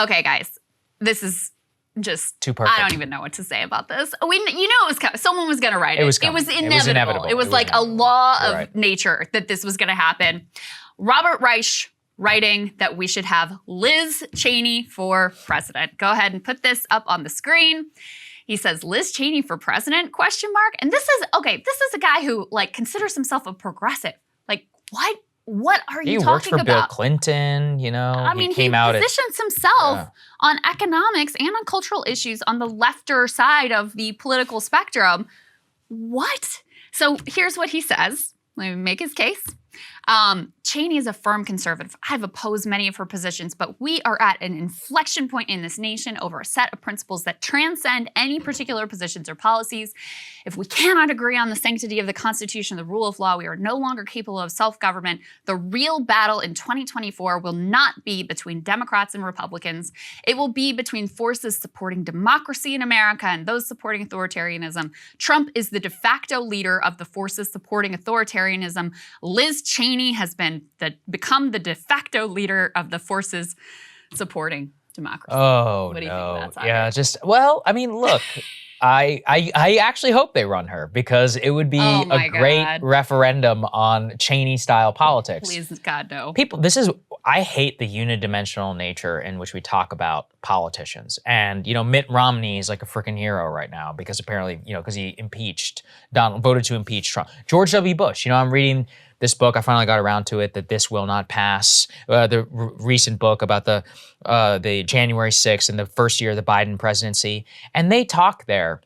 Okay, guys, this is just too perfect. I don't even know what to say about this. You know, it was coming. Someone was going to write it. It was coming. It was inevitable. It was like a law of nature that this was going to happen. Robert Reich writing that we should have Liz Cheney for president. Go ahead and put this up on the screen. He says, Liz Cheney for president, ? And this is a guy who like considers himself a progressive. Like, what are you talking about? He worked for Bill Clinton, you know. I mean, he positions himself on economics and on cultural issues on the lefter side of the political spectrum. What? So here's what he says. Let me make his case. Cheney is a firm conservative. I've opposed many of her positions, but we are at an inflection point in this nation over a set of principles that transcend any particular positions or policies. If we cannot agree on the sanctity of the Constitution, the rule of law, we are no longer capable of self-government. The real battle in 2024 will not be between Democrats and Republicans. It will be between forces supporting democracy in America and those supporting authoritarianism. Trump is the de facto leader of the forces supporting authoritarianism. Liz Cheney has become the de facto leader of the forces supporting democracy. Oh, what do you no. think of that, Saagar? Yeah, well, I mean, look, I actually hope they run her because it would be a great referendum on Cheney-style politics. Please, God, no. I hate the unidimensional nature in which we talk about politicians. And, you know, Mitt Romney is like a freaking hero right now because apparently, you know, because he voted to impeach Trump. George W. Bush, you know, I'm reading this book, I finally got around to it, that This Will Not Pass, the recent book about the January 6th and the first year of the Biden presidency. And they talk there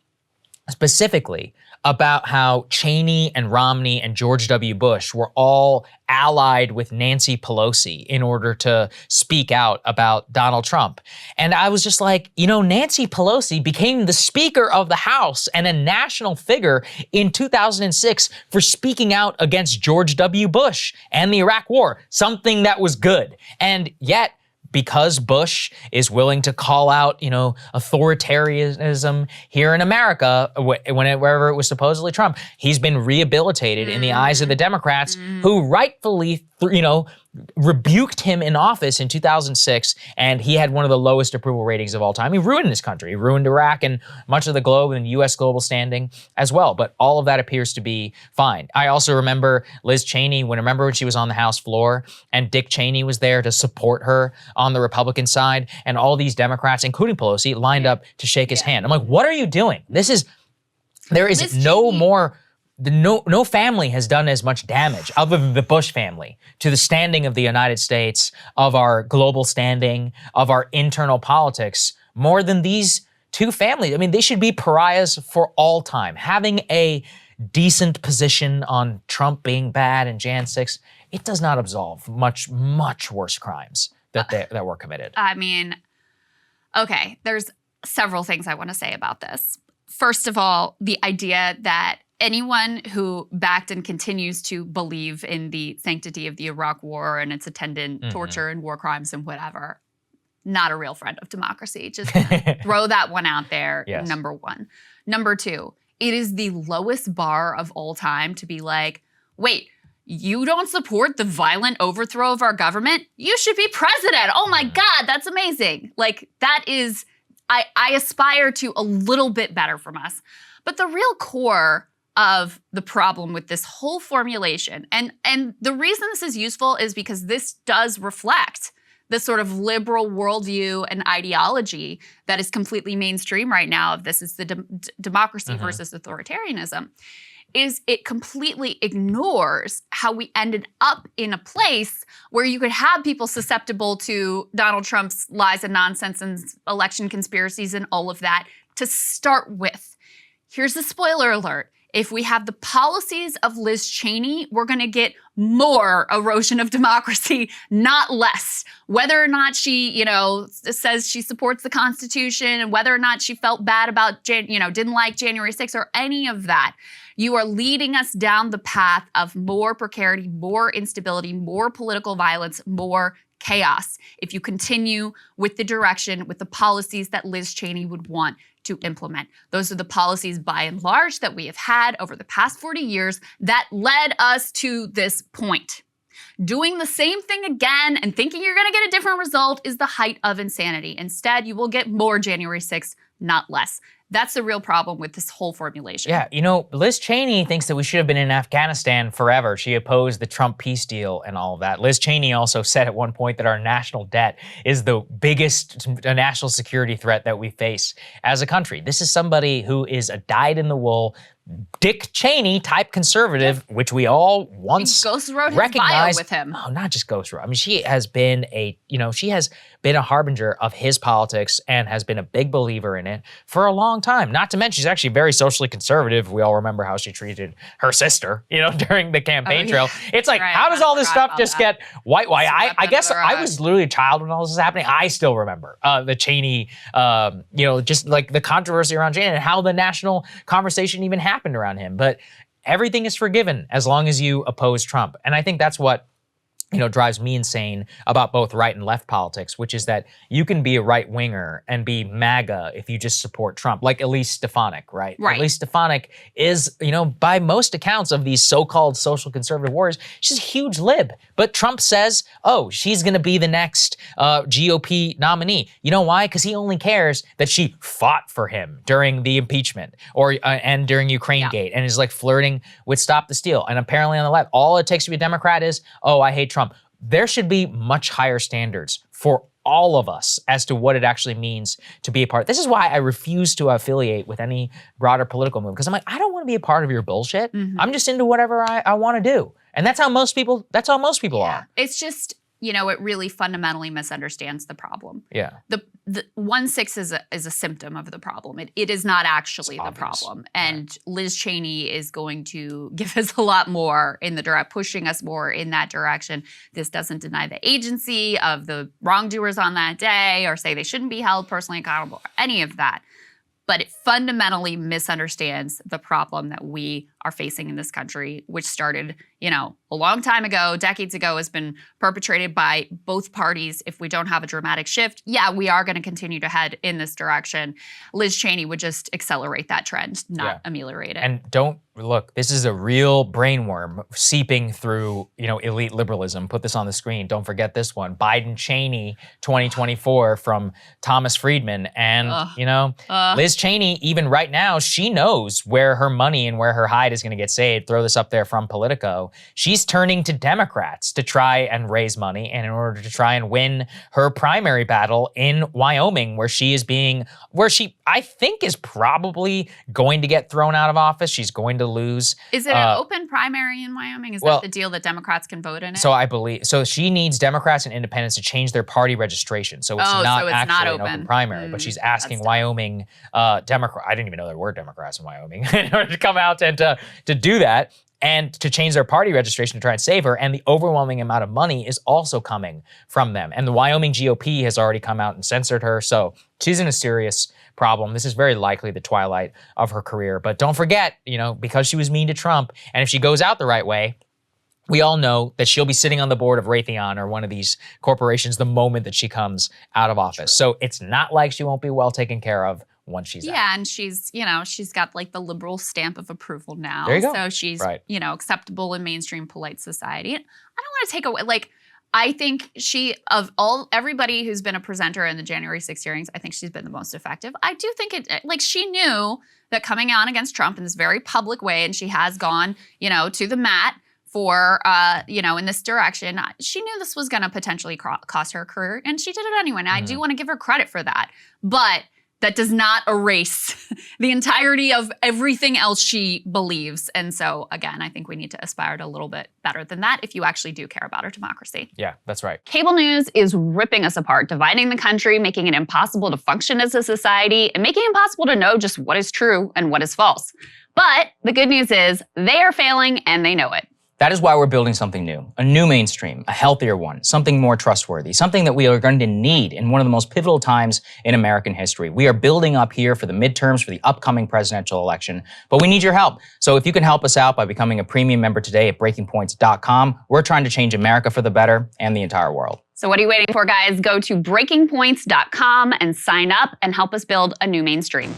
specifically about how Cheney and Romney and George W. Bush were all allied with Nancy Pelosi in order to speak out about Donald Trump. And I was just like, you know, Nancy Pelosi became the Speaker of the House and a national figure in 2006 for speaking out against George W. Bush and the Iraq War, something that was good. And yet, because Bush is willing to call out, you know, authoritarianism here in America, wherever it was supposedly Trump, he's been rehabilitated in the eyes of the Democrats who rightfully, you know, rebuked him in office in 2006, and he had one of the lowest approval ratings of all time. He ruined this country. He ruined Iraq and much of the globe and U.S. global standing as well. But all of that appears to be fine. I also remember Liz Cheney, when she was on the House floor and Dick Cheney was there to support her on the Republican side, and all these Democrats, including Pelosi, lined up to shake his hand. I'm like, what are you doing? There is no more... No family has done as much damage, other than the Bush family, to the standing of the United States, of our global standing, of our internal politics, more than these two families. I mean, they should be pariahs for all time. Having a decent position on Trump being bad and Jan 6, it does not absolve much worse crimes that were committed. I mean, okay, there's several things I want to say about this. First of all, the idea that anyone who backed and continues to believe in the sanctity of the Iraq War and its attendant torture and war crimes and whatever, not a real friend of democracy. Just throw that one out there, number one. Number two, it is the lowest bar of all time to be like, wait, you don't support the violent overthrow of our government? You should be president. Oh my God, that's amazing. Like, that is, I aspire to a little bit better from us. But the real core of the problem with this whole formulation, and the reason this is useful is because this does reflect the sort of liberal worldview and ideology that is completely mainstream right now. This is the democracy versus authoritarianism. Is it completely ignores how we ended up in a place where you could have people susceptible to Donald Trump's lies and nonsense and election conspiracies and all of that to start with. Here's the spoiler alert. If we have the policies of Liz Cheney, we're going to get more erosion of democracy, not less. Whether or not she, you know, says she supports the Constitution and whether or not she felt bad about, didn't like January 6th or any of that, you are leading us down the path of more precarity, more instability, more political violence, more chaos if you continue with the direction, with the policies that Liz Cheney would want to implement. Those are the policies by and large that we have had over the past 40 years that led us to this point. doing the same thing again and thinking you're going to get a different result is the height of insanity. Instead, you will get more January 6th, not less. That's the real problem with this whole formulation. Yeah, you know, Liz Cheney thinks that we should have been in Afghanistan forever. She opposed the Trump peace deal and all of that. Liz Cheney also said at one point that our national debt is the biggest national security threat that we face as a country. This is somebody who is a dyed-in-the-wool, Dick Cheney type conservative, which we all once Ghost wrote his recognized bio with him. Oh, not just Ghost wrote. I mean, she has been a harbinger of his politics and has been a big believer in it for a long time. Not to mention, she's actually very socially conservative. We all remember how she treated her sister, during the campaign trail. It's like, how does all this stuff just get white? I guess I was literally a child when all this was happening. I still remember the Cheney, just like the controversy around Cheney and how the national conversation even happened around him. But everything is forgiven as long as you oppose Trump. And I think that's what drives me insane about both right and left politics, which is that you can be a right winger and be MAGA if you just support Trump, like Elise Stefanik, right? Elise Stefanik is, by most accounts of these so-called social conservative warriors, she's a huge lib. But Trump says, oh, she's going to be the next GOP nominee. You know why? Because he only cares that she fought for him during the impeachment and during Ukraine Gate and is like flirting with Stop the Steal. And apparently on the left, all it takes to be a Democrat is, oh, I hate Trump. There should be much higher standards for all of us as to what it actually means to be a part. This is why I refuse to affiliate with any broader political movement, because I'm like, I don't want to be a part of your bullshit. I'm just into whatever I want to do. And that's how most people are. It's just, it really fundamentally misunderstands the problem. Yeah. The 1-6 is a symptom of the problem. It is not actually the problem. And Liz Cheney is going to give us a lot more pushing us more in that direction. This doesn't deny the agency of the wrongdoers on that day or say they shouldn't be held personally accountable, or any of that. But it fundamentally misunderstands the problem that we are facing in this country, which started, a long time ago, decades ago, has been perpetrated by both parties. If we don't have a dramatic shift, we are going to continue to head in this direction. Liz Cheney would just accelerate that trend, not ameliorate it. And look, this is a real brainworm seeping through, elite liberalism. Put this on the screen. Don't forget this one. Biden-Cheney 2024 from Thomas Friedman. And, Liz Cheney, even right now, she knows where her money and where her hide is going to get saved. Throw this up there from Politico. She's turning to Democrats to try and raise money and in order to try and win her primary battle in Wyoming, where she, I think, is probably going to get thrown out of office. She's going to lose. Is it an open primary in Wyoming? Is that the deal that Democrats can vote in it? So I believe, she needs Democrats and independents to change their party registration. So it's not actually an open primary, but she's asking Wyoming Democrat. I didn't even know there were Democrats in Wyoming in order to come out and to do that and to change their party registration to try and save her. And the overwhelming amount of money is also coming from them. And the Wyoming GOP has already come out and censored her. So she's in a serious problem. This is very likely the twilight of her career. But don't forget, because she was mean to Trump, and if she goes out the right way, we all know that she'll be sitting on the board of Raytheon or one of these corporations the moment that she comes out of office. So it's not like she won't be well taken care of once she's out. Yeah, and she's got like the liberal stamp of approval now. There you go. So she's, acceptable in mainstream polite society. I don't want to take away, I think everybody who's been a presenter in the January 6th hearings, I think she's been the most effective. I do think she knew that coming on against Trump in this very public way, and she has gone, to the mat for, in this direction. She knew this was going to potentially cost her a career, and she did it anyway. And I do want to give her credit for that. But that does not erase the entirety of everything else she believes. And so, again, I think we need to aspire to a little bit better than that if you actually do care about our democracy. Yeah, that's right. Cable news is ripping us apart, dividing the country, making it impossible to function as a society, and making it impossible to know just what is true and what is false. But the good news is they are failing and they know it. That is why we're building something new, a new mainstream, a healthier one, something more trustworthy, something that we are going to need in one of the most pivotal times in American history. We are building up here for the midterms, for the upcoming presidential election, but we need your help. So if you can help us out by becoming a premium member today at breakingpoints.com, we're trying to change America for the better and the entire world. So what are you waiting for, guys? Go to breakingpoints.com and sign up and help us build a new mainstream.